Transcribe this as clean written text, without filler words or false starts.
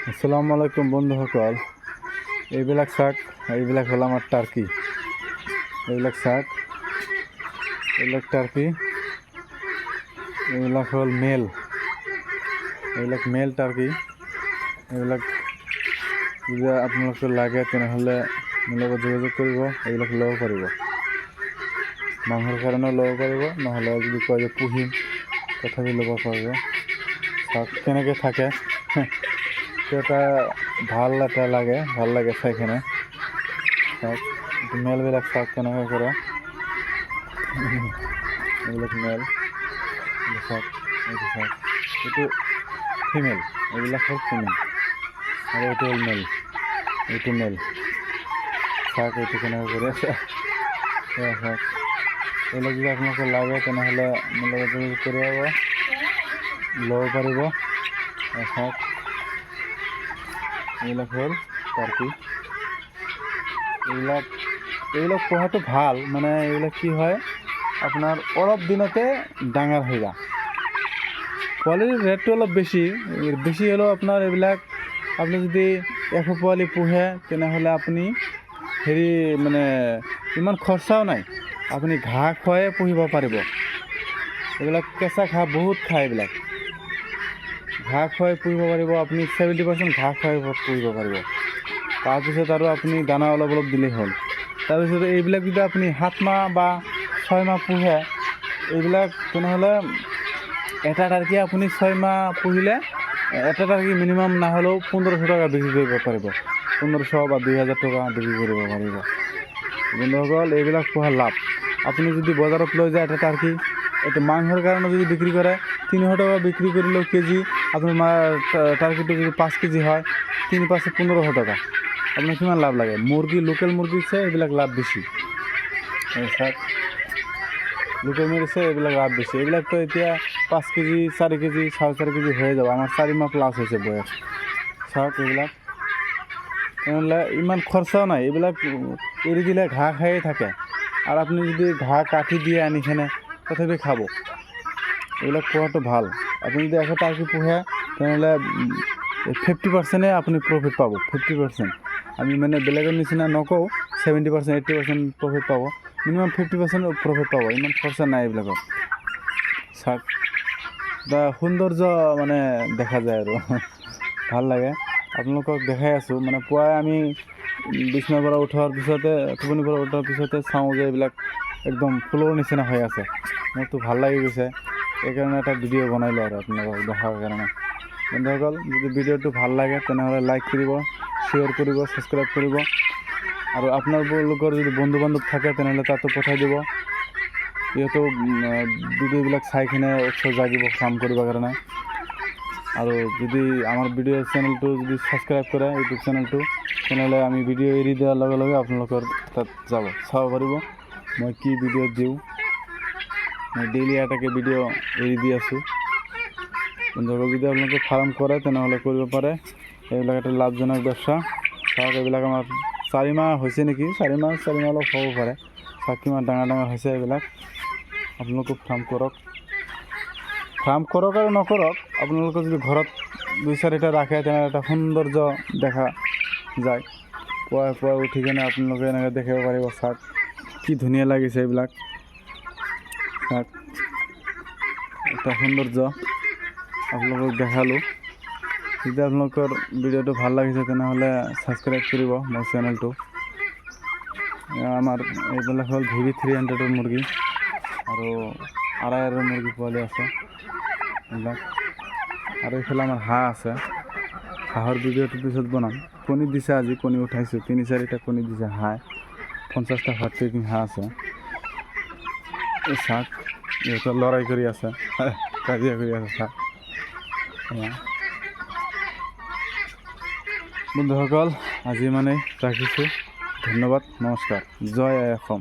আসসালামু আলাইকুম বন্ধুসকল। এইবিলাক শাক, এইবিলাক হ'ল আমাৰ টাৰ্কি। এইবিলাক শাক, এইবিলাক টাৰ্কি, এইবিলাক হ'ল মেল। এইবিলাক মেল টাৰ্কি। এইবিলাক যদি আপোনালোকে লাগে তেনেহ'লে মোৰ লগত যোগাযোগ কৰিব, এইবিলাক ল'ব পাৰিব। মাংসৰ কাৰণেও ল'ব পাৰিব, নহ'লে যদি কয় যে পুহিম তথাপি ল'ব পাৰিব। শাক কেনেকৈ থাকে এটা ভাল লাগে চাই কিনে। শাক মেলবিলাক শাক কেনেকৈ কৰে, এইবিলাক মেল শাক, এইটো শাক, এইটো ফিমেল, এইবিলাক হ'ল ফিমেল আৰু এইটো হ'ল মেল, এইটো মেল শাক। এইটো কেনেকৈ কৰি আছে শাক। এইবিলাক যদি আপোনালোকে লাগে তেনেহ'লে মোৰ লগত যোগাযোগ কৰিব, ল'ব পাৰিব শাক। এইবিলাক হ'ল টাৰ্কি। এইবিলাক পোহাটো ভাল, মানে এইবিলাক কি হয় আপোনাৰ অলপ দিনতে ডাঙৰ হৈ যায়। পোৱালিৰ ৰেটটো অলপ বেছি হ'লেও আপোনাৰ এইবিলাক আপুনি যদি 100 পোৱালি পোহে তেনেহ'লে আপুনি মানে ইমান খৰচাও নাই, আপুনি ঘাঁহ খুৱাই পুহিব পাৰিব। এইবিলাক কেঁচা ঘাঁহ বহুত খায়, এইবিলাক ঘাঁহ খুৱাই পুহিব পাৰিব। আপুনি 70% ঘাঁহ খুৱাই পুহিব পাৰিব। তাৰপিছত আৰু আপুনি দানা অলপ দিলেই হ'ল। তাৰপিছত এইবিলাক যদি আপুনি 7 মাহ বা 6 মাহ পোহে, এইবিলাক তেনেহ'লে এটা টাৰ্কি আপুনি 6 মাহ পুহিলে এটা টাৰ্কি মিনিমাম নহ'লেও 1500 টকা বিক্ৰী কৰিব পাৰিব। 1500 বা 2000 টকা বিক্ৰী কৰিব পাৰিব। বন্ধুসকল, এইবিলাক পোহা লাভ। আপুনি যদি বজাৰত লৈ যায় এটা টাৰ্কি, এইটো মাংসৰ কাৰণে যদি বিক্ৰী কৰে 300 টকা বিক্ৰী কৰিলেও কেজি, আপোনাৰ টাৰ্কিটো যদি 5 কেজি হয় 3×5 1500 টকা। আপোনাৰ কিমান লাভ লাগে? লোকেল মুৰ্গীতছে এইবিলাক লাভ বেছি। লোকেল মুৰ্গীতছে এইবিলাক লাভ বেছি। এইবিলাকতো এতিয়া 5 কেজি 4 কেজি 4.5 কেজি হৈ যাব। আমাৰ 4 মাহ প্লাছ হৈছে বয়স। চাওক এইবিলাক তেনেহ'লে ইমান খৰচাও নাই। এইবিলাক এৰি দিলে ঘাঁহ খায়ে থাকে, আৰু আপুনি যদি ঘাঁহ কাটি দিয়ে আনি কিনে তথাপি খাব। এইবিলাক পোহাটো ভাল। আপুনি যদি 100 টাৰ্কি পোহে তেনেহ'লে 50%হে আপুনি প্ৰফিট পাব। 50%। আমি মানে বেলেগৰ নিচিনা নকওঁ 70% 80% প্ৰফিট পাব, মিনিমাম 50% প্ৰফিট পাব। ইমান খৰচা নাই এইবিলাকত। চাওক এটা সৌন্দৰ্য মানে দেখা যায় আৰু ভাল লাগে। আপোনালোকক দেখাই আছোঁ, মানে পুৱাই আমি বিচনাৰ পৰা উঠাৰ পিছতে, টোপনিৰ পৰা উঠাৰ পিছতে চাওঁ যে এইবিলাক একদম ফুলৰ নিচিনা হৈ আছে। মোৰতো ভাল লাগি গৈছে, সেইকাৰণে এটা ভিডিঅ' বনালোঁ আৰু আপোনালোকক দেখাৰ কাৰণে। বন্ধুসকল, যদি ভিডিঅ'টো ভাল লাগে তেনেহ'লে লাইক কৰিব, শ্বেয়াৰ কৰিব, ছাবস্ক্ৰাইব কৰিব, আৰু আপোনালোকৰ যদি বন্ধু বান্ধৱ থাকে তেনেহ'লে তাতো পঠাই দিব। যিহেতু ভিডিঅ'বিলাক চাই কিনে উৎসাহ জাগিব কাম কৰিবৰ কাৰণে। আৰু যদি আমাৰ ভিডিঅ' চেনেলটো যদি ছাবস্ক্ৰাইব কৰে, ইউটিউব চেনেলটো, তেনেহ'লে আমি ভিডিঅ' এৰি দিয়াৰ লগে লগে আপোনালোকৰ তাত চাব পাৰিব মই কি ভিডিঅ' দিওঁ। মই ডেইলি এটাকে ভিডিঅ' এৰি দি আছোঁ। বন্ধুসকল, যদি আপোনালোকে ফাৰ্ম কৰে তেনেহ'লে কৰিব পাৰে। এইবিলাক এটা লাভজনক ব্যৱসা। চাওক এইবিলাক আমাৰ 4 মাহ হৈছে নেকি, 4 মাহ অলপ হ'ব পাৰে। চাওক কিমান ডাঙৰ হৈছে এইবিলাক। আপোনালোকে ফাৰ্ম কৰক আৰু নকৰক, আপোনালোকে যদি ঘৰত 2-4টা ৰাখে তেনেহ'লে এটা সৌন্দৰ্য দেখা যায়। পুৱাই উঠি কিনে আপোনালোকে এনেকৈ দেখিব পাৰিব। চাওক কি ধুনীয়া লাগিছে এইবিলাক। চাওক এটা সৌন্দৰ্য আপোনালোকক দেখালোঁ। যদি আপোনালোকৰ ভিডিঅ'টো ভাল লাগিছে তেনেহ'লে ছাবস্ক্ৰাইব কৰিব মোৰ চেনেলটো। আমাৰ এইবিলাক হ'ল VV300ৰ মুৰ্গী, আৰু RIR মুৰ্গী পোৱালি আছে এইবিলাক। আৰু এইফালে আমাৰ হাঁহ আছে। হাঁহৰ ভিডিঅ'টো পিছত বনাম। কণী দিছে, আজি কণী উঠাইছোঁ। 3-4টা কণী দিছে হাঁহ। 50টা ফাৰ্টিং হাঁহ আছে। এই চাওক ইহঁতে লৰাই কৰি আছে, কাজিয়া কৰি আছে। চাওক বন্ধুসকল, আজি মানে ৰাখিছোঁ। ধন্যবাদ, নমস্কাৰ, জয় আই অসম।